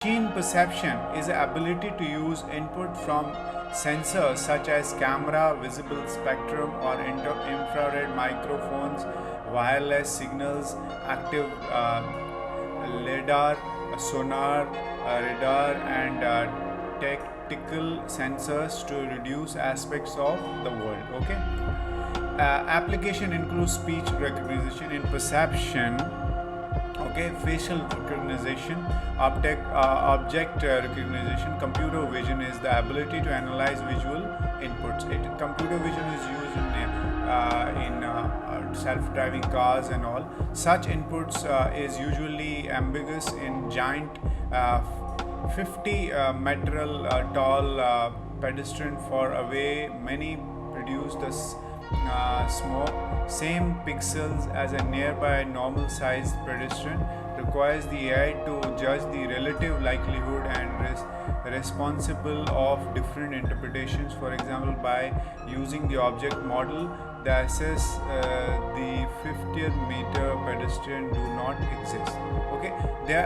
Machine perception is the ability to use input from sensors such as camera, visible spectrum, or infrared microphones, wireless signals, active lidar, sonar, radar, and tactical sensors to reduce aspects of the world. Okay. Application includes speech recognition in perception, okay, facial recognition, object recognition. Computer vision is the ability to analyze visual inputs. Computer vision is used in self-driving cars and all. Such inputs is usually ambiguous in giant 50 meter tall pedestrian far away. Many produce the same pixels as a nearby normal sized pedestrian. Requires the AI to judge the relative likelihood and responsible of different interpretations. For example, by using the object model, they assess the 50th meter pedestrian do not exist. Okay, there